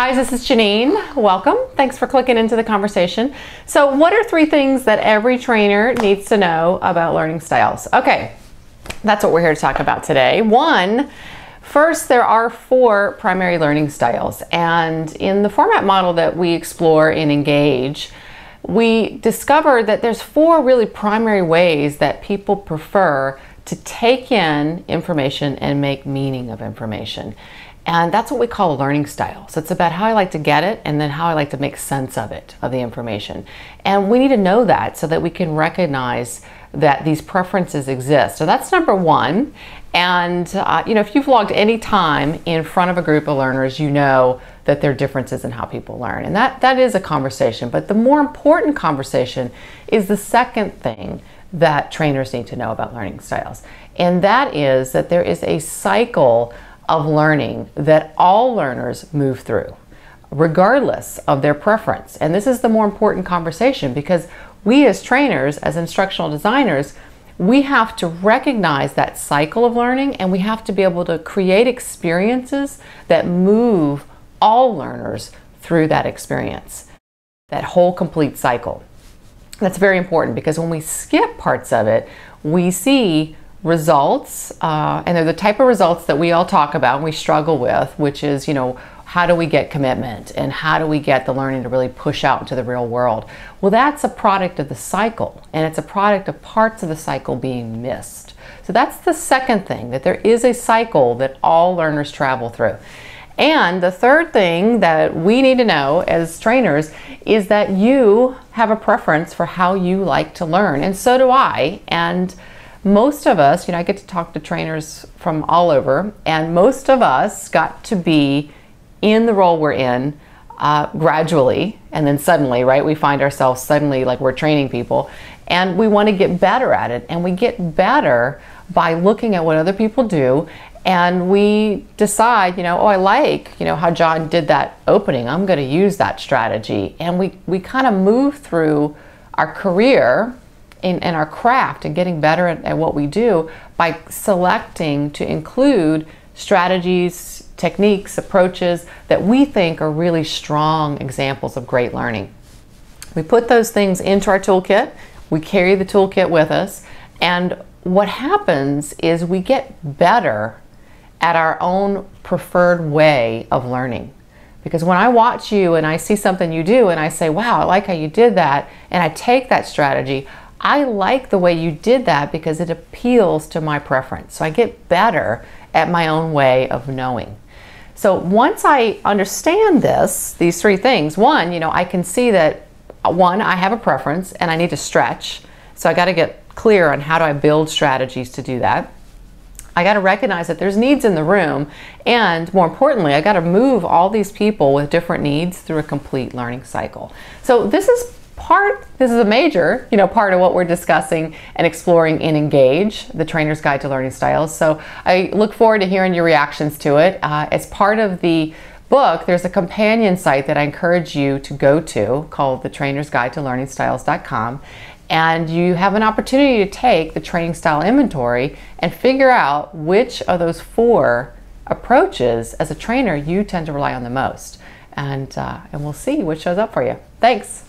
guys, this is Janine. Welcome. Thanks for clicking into the conversation. So what are 3 things that every trainer needs to know about learning styles? Okay, that's what we're here to talk about today. First, there are 4 primary learning styles, and in the format model that we explore in Engage, we discovered that there's 4 really primary ways that people prefer to take in information and make meaning of information. And that's what we call a learning style. So it's about how I like to get it and then how I like to make sense of it, of the information. And we need to know that so that we can recognize that these preferences exist. So that's number 1. And if you've logged any time in front of a group of learners, you know that there are differences in how people learn. And that is a conversation. But the more important conversation is the second thing that trainers need to know about learning styles. And that is that there is a cycle of learning that all learners move through, regardless of their preference. And this is the more important conversation because we as trainers, as instructional designers, we have to recognize that cycle of learning, and we have to be able to create experiences that move all learners through that experience, that whole complete cycle. That's very important because when we skip parts of it, we see results, and they're the type of results that we all talk about and we struggle with, which is, how do we get commitment and how do we get the learning to really push out into the real world? Well, that's a product of the cycle, and it's a product of parts of the cycle being missed. So that's the second thing, that there is a cycle that all learners travel through. And the third thing that we need to know as trainers is that you have a preference for how you like to learn, and so do I. And most of us, I get to talk to trainers from all over, and most of us got to be in the role we're in gradually, and then suddenly, right? We find ourselves suddenly like we're training people, and we want to get better at it. And we get better by looking at what other people do, and we decide, oh, I like, how John did that opening. I'm going to use that strategy. And we kind of move through our career in our craft and getting better at what we do by selecting to include strategies, techniques, approaches that we think are really strong examples of great learning. We put those things into our toolkit, we carry the toolkit with us, and what happens is we get better at our own preferred way of learning. Because when I watch you and I see something you do and I say, wow, I like how you did that, and I take that strategy, I like the way you did that because it appeals to my preference. So I get better at my own way of knowing. So once I understand these 3 things, one, I can see that, one, I have a preference and I need to stretch. So I got to get clear on how do I build strategies to do that. I got to recognize that there's needs in the room, and more importantly, I got to move all these people with different needs through a complete learning cycle. So this is a major, part of what we're discussing and exploring in Engage, the Trainer's Guide to Learning Styles. So I look forward to hearing your reactions to it. As part of the book, there's a companion site that I encourage you to go to called the Trainer's Guide to LearningStyles.com. And you have an opportunity to take the training style inventory and figure out which of those 4 approaches as a trainer you tend to rely on the most. And we'll see which shows up for you. Thanks.